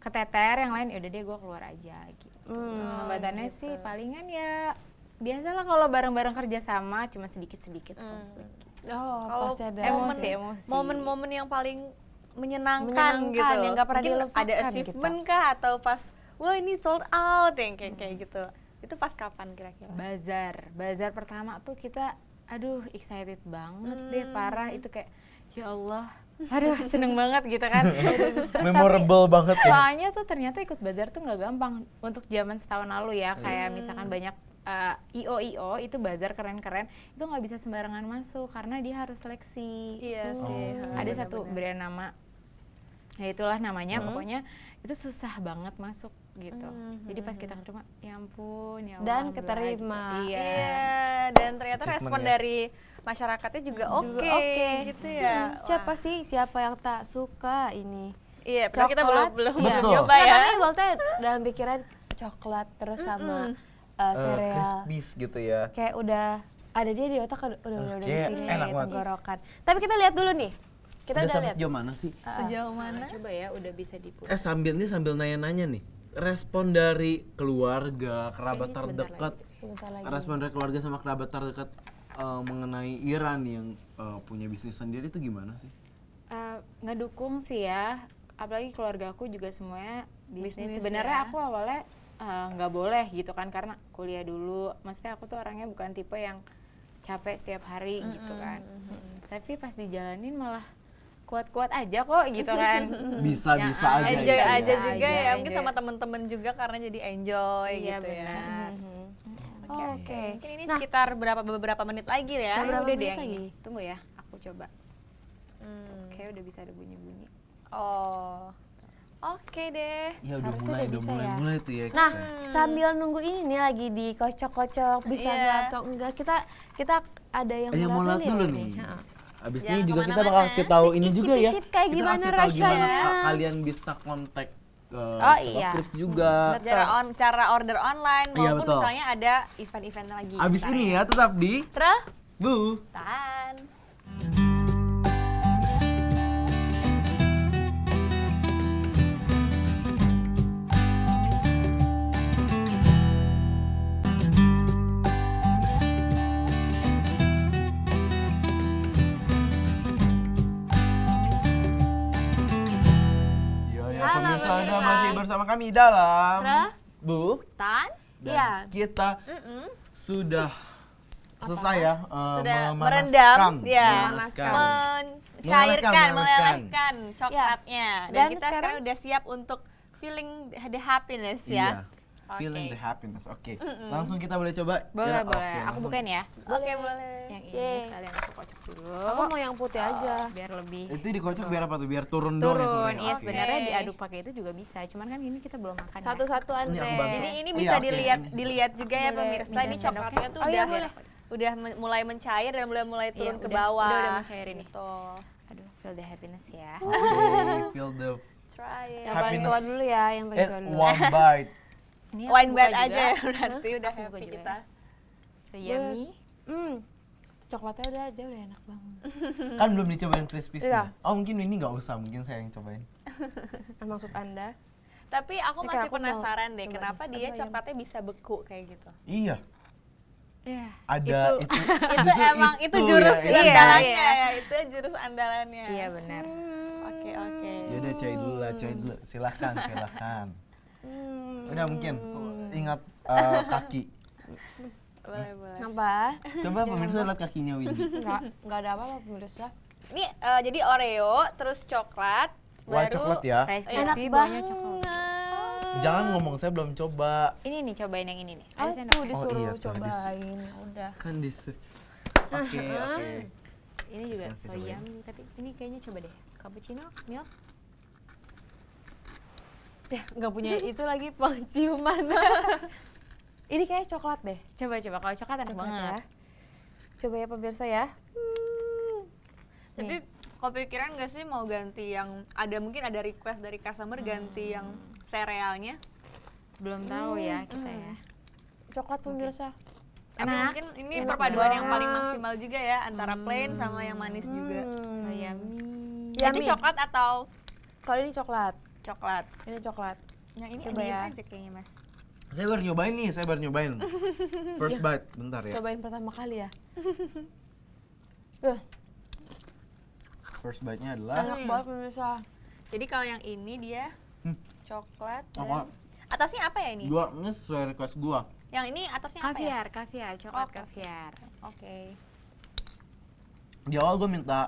keteter yang lain, yaudah deh gue keluar aja gitu. Hambatannya sih palingan ya biasalah kalau bareng-bareng kerja sama, cuma sedikit-sedikit konflik. Kalau pasti ada Emosi. momen-momen yang paling menyenangkan gitu. yang nggak pernah Mungkin dilupakan ada achievement kah atau pas wah ini sold out yang kayak gitu. Itu pas kapan kira-kira? Bazar pertama tuh kita aduh excited banget deh, parah. Itu kayak ya Allah, aduh seneng banget gitu kan. Memorable banget ya. Soalnya tuh ternyata ikut bazar tuh nggak gampang untuk zaman setahun lalu ya, kayak misalkan banyak IO itu bazar keren-keren itu nggak bisa sembarangan masuk karena dia harus seleksi. Iya sih. Ada satu brand nama, ya itulah namanya, pokoknya itu susah banget masuk gitu. Jadi pas kita terima, ya ampun, ya Allah, Dan alhamdulillah keterima. gitu. Iya. Iya, dan ternyata Achievement respon ya. dari masyarakatnya juga oke gitu ya. Siapa yang tak suka ini? Iya, padahal kita Coklat. belum Betul. nyoba Nah, ya. tapi Walter dalam pikiran coklat terus sama sereal. Crispies gitu ya. Kayak udah ada dia di otak, udah di Kayak sini enak di banget. tenggorokan. Tapi kita lihat dulu nih. Kita Udah udah sampai lihat. sejauh mana sih? Sejauh mana? Coba ya, udah bisa diputar. Sambil nanya-nanya nih. Respon dari keluarga, kerabat terdekat. Sebentar lagi. Respon dari keluarga sama kerabat terdekat mengenai Iran yang punya bisnis sendiri itu gimana sih? Ngedukung sih ya, apalagi keluarga aku juga semuanya bisnis. Bisnis Sebenarnya ya. aku awalnya nggak boleh gitu kan karena kuliah dulu. Maksudnya aku tuh orangnya bukan tipe yang capek setiap hari gitu kan. Tapi pas dijalanin malah kuat-kuat aja kok gitu kan. Bisa-bisa Ya, aja. Enjoy gitu ya. aja juga aja, ya, mungkin enjoy. sama temen-temen juga karena jadi enjoy Iya gitu ya. benar. Oke. Mungkin ini sekitar beberapa menit lagi ya. Beberapa Udah deh menit yang lagi? ini. Tunggu ya, aku coba. Kayak udah bisa ada bunyi-bunyi. Oh. Oke deh. Ya udah Harusnya mulai, udah bisa ya. mulai tuh ya. Nah, kita. sambil nunggu ini nih lagi dikocok-kocok bisa Iya. nggak atau enggak, kita ada yang Yang mau lihat dulu nih. Heeh. Abis Jangan ini juga kita kemana-mana. bakal kasih tahu ini juga ya. Icip-icip kayak Kita gimana kasih tahu gimana rasanya. kalian bisa kontak Oh, iya. Clip juga. Cara order online Iya, maupun betul. misalnya ada event-event lagi. Abis ini ya tetap di Terus Bu. Tahan. Ya Halo, pemirsa Anda pemirsa. masih bersama kami dalam Terus? Bu. Tahan. Dan Iya. kita sudah selesai ya Sudah memanaskan. merendam, ya. Memanaskan. Mencairkan, melelehkan. melelehkan coklatnya. Dan, Dan kita sekarang sekarang udah siap untuk feeling the happiness Iya. ya. Feeling Oke. the happiness. Oke. Langsung kita boleh coba? Boleh, Ya, boleh. oke, Aku langsung. bukain ya. Oke, boleh. Yang ini Yeay. sekalian aku kocok dulu. aku mau yang putih aja. Biar lebih Itu dikocok biar apa tuh? Biar turun doang ya turun. sebenarnya? Iya, Oke. sebenarnya diaduk pakai itu juga bisa. Cuman kan ini kita belum makan ya. Satu-satu Ini Andre. aku bantu. Jadi ini Iya, bisa oke. dilihat juga ya Boleh pemirsa. Ini minta coklatnya tuh Oh, iya, udah boleh. mulai mencair dan mulai turun Iya, ke udah bawah. mencair ini. Gitu. Aduh, feel the happiness ya. Oke, feel the Try it. Yang paling tua happiness. dulu ya, yang paling tua dulu. one bite. Ini aku Wine buka bite juga. aja ya berarti udah Aku buka happy juga kita. ya. So yummy. Coklatnya udah aja, udah enak banget. Kan belum dicobain crispiesnya. Iya. Oh mungkin ini nggak usah, mungkin saya yang cobain. Maksud Anda? Tapi aku Ini masih aku mau penasaran deh coba kenapa nih. dia Apa yang- coklatnya bisa beku kayak gitu. Iya. Ya. Ada itu. Itu justru emang itu ya, jurus itu. andalannya ya, itu jurus andalannya. Iya benar. Oke, oke. Yaudah cai dulu lah, cai dulu. Silahkan, silahkan. Udah mungkin ingat kaki. Boleh, boleh. Kenapa? Coba pemirsa lihat kakinya Windy. Enggak ada apa-apa pemirsa. Ini jadi Oreo, terus coklat, White baru coklat ya. Rice Enak Krispies bawahnya coklat. Jangan ngomong saya belum coba. Ini nih, cobain yang ini nih. Ada Oh, sendok. tuh disuruh iya, tuh, cobain. Ya udah. Kan di Oke, oke. Ini juga Kasih soyam, tapi ini kayaknya coba deh. Cappuccino, milk. Nggak punya itu lagi penciuman. Ini kayak coklat deh. Coba kalau coklat enak Coklat banget. ya. Coba ya pemirsa ya. Tapi kepikiran nggak sih mau ganti yang mungkin ada request dari customer ganti yang serealnya? Belum tahu ya kita ya. Coklat pemirsa. Tapi Enak. mungkin ini Enak perpaduan yang banget. paling maksimal juga ya antara plain sama yang manis juga. So yummy. Jadi Yummy. coklat atau Kalau ini coklat. coklat? Ini coklat. Yang ini Coba diem ya. aja kayaknya mas. Saya baru nyobain nih, saya baru nyobain. First bite, bentar ya. Cobain pertama kali ya. First bite-nya adalah Enak banget pemirsa. Jadi kalau yang ini dia coklat dan Coklat. atasnya apa ya ini? gua ini sesuai request gua. Yang ini atasnya apa ya? Kaviar, coklat Oh, kaviar. Oke. Di awal gua minta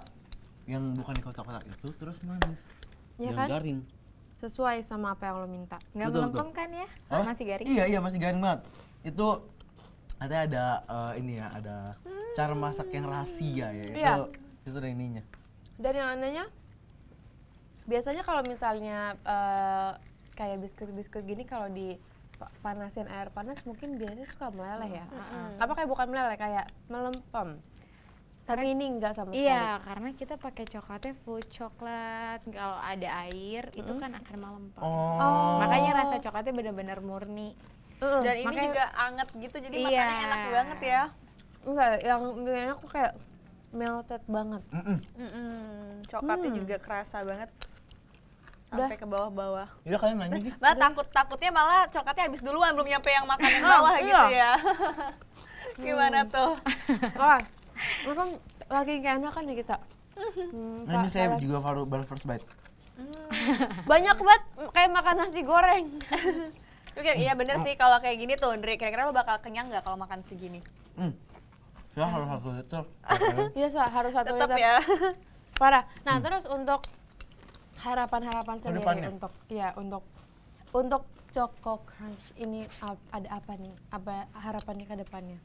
yang bukan coklat itu terus manis. Iya yang kan? garing. Sesuai sama apa yang lo minta. Nggak Betul, melempem kan ya? Hah? Masih garing. Iya, masih garing banget. Itu ada ini ya, ada cara masak yang rahasia ya. Iya. Itu ada ininya. Dan yang anehnya, biasanya kalau misalnya kayak biskuit-biskuit gini kalau dipanasin air panas mungkin biasanya suka meleleh ya. Apa kayak bukan meleleh, kayak melempem. Tapi ini enggak sama sekali. Iya, karena kita pakai coklatnya full coklat. Kalau ada air itu kan akan melempem. Oh. Makanya rasa coklatnya benar-benar murni. Dan ini Makanya- juga anget gitu, jadi Iya. makannya enak banget ya. Enggak, yang bikin aku kayak melted banget. Coklatnya juga kerasa banget sampai ke bawah-bawah. Ya kalian nanya gitu. Nah takutnya malah coklatnya habis duluan belum nyampe yang makan yang bawah gitu ya. Gimana tuh? Wah, kan lagi kayak enak kan nih kita. Nah, ini saya juga baru first bite. Banyak banget kayak makan nasi goreng. Oke, iya bener sih kalau kayak gini tuh, Ndre. Kira-kira lo bakal kenyang nggak kalau makan segini? Saya harus satu liter. Iya, harus satu Tetap liter. ya. Parah. Nah, terus untuk harapan-harapan sendiri Kedepannya? untuk Choco Crunch ini ada apa nih? Apa harapannya ke depannya?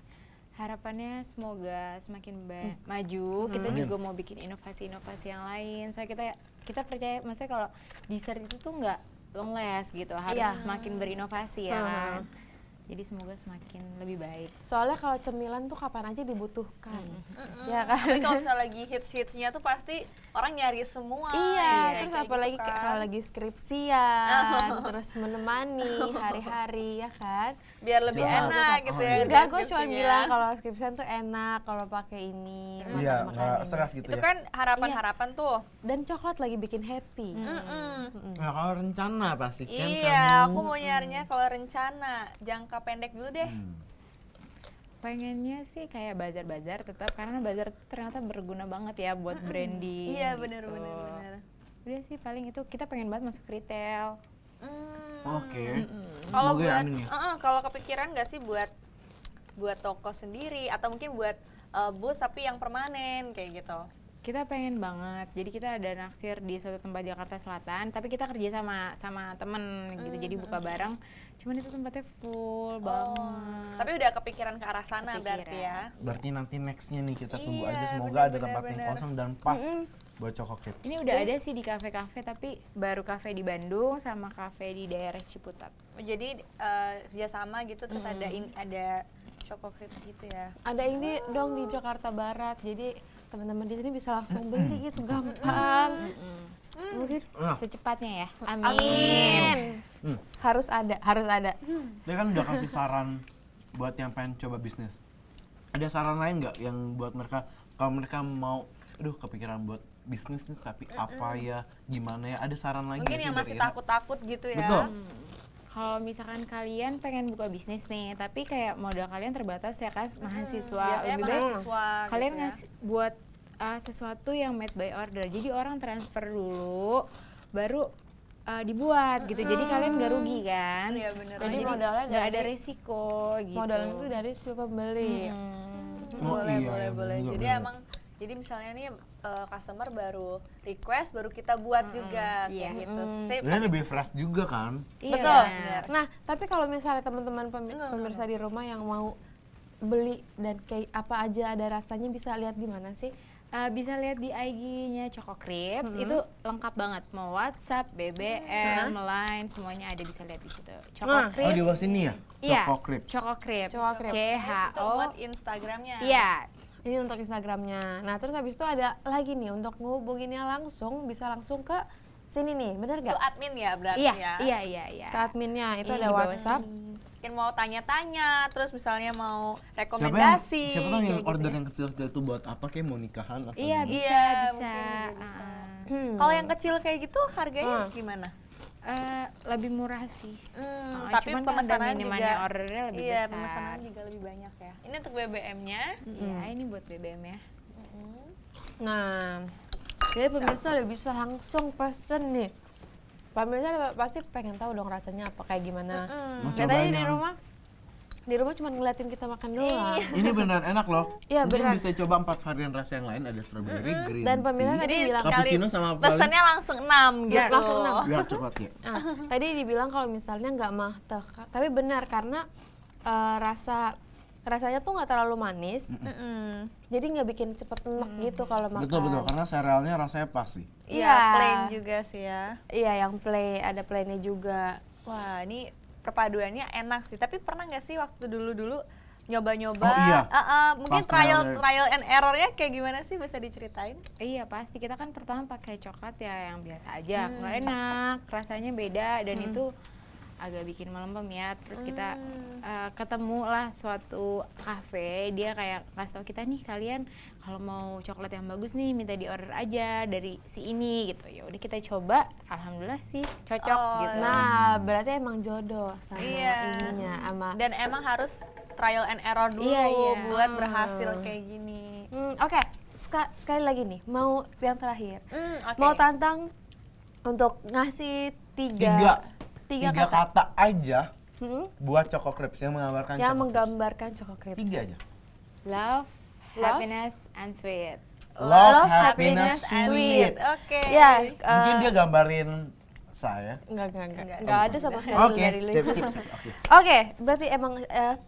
Harapannya semoga semakin maju. Kita juga mau bikin inovasi-inovasi yang lain. Soalnya kita percaya, maksudnya kalau dessert itu tuh nggak long last gitu, harus Iya. semakin berinovasi ya kan. Jadi semoga semakin lebih baik. Soalnya kalau cemilan tuh kapan aja dibutuhkan. Ya kan? Tapi kalau misalnya lagi hits-hitsnya tuh pasti orang nyari semua. Iya, terus kayak apalagi gitu kan. kalau lagi skripsian, terus menemani hari-hari ya kan. Biar lebih Jangan. enak gitu ya. Enggak, gue cuma deskripsinya. bilang kalau skripsian tuh enak kalau pakai ini. Iya, makan nggak ini. stres gitu itu ya. kan harapan-harapan tuh. Dan coklat lagi bikin happy. Nah, kalau rencana pasti kan Iya, kamu. aku mau nyarinya kalau rencana jangka pendek dulu deh. Pengennya sih kayak bazar-bazar tetap, karena bazar tuh ternyata berguna banget ya buat branding. Iya, gitu. bener. Udah sih paling itu, kita pengen banget masuk retail. Oke. Kalau Semoga ya, buat, amin ya. kalau kepikiran nggak sih buat toko sendiri atau mungkin buat booth tapi yang permanen kayak gitu. Kita pengen banget, jadi kita ada naksir di suatu tempat Jakarta Selatan, tapi kita kerja sama temen gitu, jadi buka bareng. Cuman itu tempatnya full banget. Tapi udah kepikiran ke arah sana berarti Kepikiran. ya. Berarti nanti nextnya nih kita tunggu Iya, aja, semoga bener, ada tempat yang bener. kosong dan pas buat Choco Crips. Ini udah ada sih di kafe-kafe, tapi baru kafe di Bandung sama kafe di daerah Ciputat. Jadi kerjasama gitu terus ada Choco Crips gitu ya. Ada ini dong di Jakarta Barat, jadi teman-teman di sini bisa langsung beli gitu, gampang. Mungkin Nah, Secepatnya ya. amin. Harus ada. dia kan udah kasih saran buat yang pengen coba bisnis. Ada saran lain nggak yang buat mereka, kalau mereka mau, aduh kepikiran buat bisnis nih tapi apa ya, gimana ya, ada saran lagi Mungkin nggak yang sih masih dari Ira? takut-takut gitu ya. Betul. Kalau misalkan kalian pengen buka bisnis nih, tapi kayak modal kalian terbatas ya kan, mahasiswa, Biasanya lebih baik mahasiswa kalian gitu ya. ngasih buat sesuatu yang made by order. Jadi orang transfer dulu, baru dibuat gitu. Jadi kalian nggak rugi kan? Iya, bener. Jadi modalnya nggak ada dari- resiko gitu. Modalnya itu dari si pembeli. Oh, boleh iya, boleh iya, boleh. bener, Jadi bener. emang jadi misalnya nih customer baru request baru kita buat juga iya. kayak gitu. Sip. Ini lebih fresh juga kan? Iya, Betul. benar. Nah, tapi kalau misalnya teman-teman pemirsa di rumah yang mau beli dan kayak apa aja ada rasanya bisa lihat di mana sih? Bisa lihat di IG-nya Choco Crips, itu lengkap banget. Mau WhatsApp, BBM, Line, semuanya ada, bisa lihat di situ. Choco Nah. Oh, di Crips. bawah sini ya? Iya, Choco Crips. Choco Crips. Choco Crips. Itu CHO. buat Instagramnya. Iya. Ini untuk Instagramnya. Nah, terus habis itu ada lagi nih untuk ngehubunginnya langsung, bisa langsung ke sini nih, bener Itu gak? admin ya berarti Iya, ya. iya. Ke adminnya, itu Ini ada di bawah WhatsApp. Mungkin mau tanya-tanya, terus misalnya mau Siapa rekomendasi. siapa tahu yang kayak gitu order ya. yang kecil-kecil itu buat apa, kayak mau nikahan atau Iya, gimana? bisa, Iya, bisa. mungkin juga bisa. Hmm. Kalau yang kecil kayak gitu harganya gimana? Lebih murah sih. Tapi cuman kan ada pemesanan minimalnya juga ordernya lebih iya, besar. pemesanan juga lebih banyak ya. Ini untuk BBM-nya. Iya, ini buat BBM ya. Nah, jadi pemirsa udah bisa langsung pesen nih. Pemirsa pasti pengen tahu dong rasanya apa kayak gimana. Mau Dan tadi cobain di yang- rumah cuma ngeliatin kita makan doang. Ini beneran enak loh. Iya, Mungkin beneran. bisa coba 4 varian rasa yang lain, ada strawberry, green Dan pemirsa tea, tadi Jadi bilang cappuccino sama apa lagi? pesannya langsung 6 gitu. Ya, langsung 6. Ya, coklat ya. Ah, tadi dibilang kalau misalnya nggak mah tapi benar karena rasanya tuh nggak terlalu manis, jadi nggak bikin cepet enek gitu kalau makan. Betul, karena serealnya rasanya pas sih. Iya, Iya. plain juga sih ya. Iya, yang ada plainnya juga. Wah, ini perpaduannya enak sih. Tapi pernah nggak sih waktu dulu-dulu nyoba-nyoba? Oh, iya. Mungkin Pas trial and errornya kayak gimana sih, bisa diceritain? Iya pasti, kita kan pertama pakai coklat ya yang biasa aja, nggak enak, rasanya beda dan itu agak bikin melempem ya. Terus kita ketemu lah suatu cafe, dia kayak kasih tau kita nih, kalian kalau mau coklat yang bagus nih minta di order aja dari si ini gitu. Ya udah kita coba, alhamdulillah sih cocok Oh, gitu. Nah, berarti emang jodoh sama Iya. ininya sama. Dan emang harus trial and error dulu Iya, iya. buat berhasil kayak gini. Oke, sekali lagi nih, mau yang terakhir. Oke. Mau tantang untuk ngasih tiga Tiga kata kata aja Hmm? buat Choco Crips yang menggambarkan yang Choco Crips. menggambarkan Choco Crips. 3 aja. Love, happiness, and sweet. Love, happiness, sweet. Oke. Ya, Mungkin dia gambarin saya. enggak ada sama sekali Oke, dari lu. sip, sip, sip. Oke. Oke, berarti emang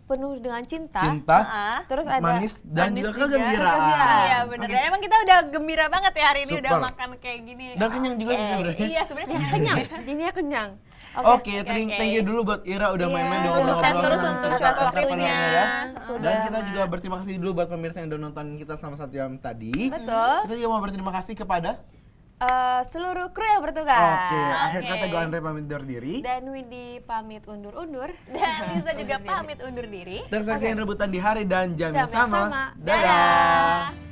penuh dengan cinta. Cinta, Terus ada manis, dan manis juga juga. kegembiraan. Iya bener. Dan emang kita udah gembira banget ya hari ini udah Super. makan kayak gini. Dan kenyang juga sih sebenarnya. Iya sebenarnya kenyang. Jadinya kenyang. Oke, thank you dulu buat Ira udah main-main Iya, dengan sukses ngobrol terus dengan untuk kita Choco entrepreneur Crips-nya. ya. Sudah. Dan kita juga berterima kasih dulu buat pemirsa yang udah nonton kita selama 1 jam tadi. Betul. Kita juga mau berterima kasih kepada Seluruh kru yang bertugas. Oke, akhir kata gue Andre pamit undur diri. Dan Windy pamit undur-undur. Dan Lisa juga pamit undur diri. Tersaksikan rebutan di hari dan jam Jam yang yang sama. sama. Dadah.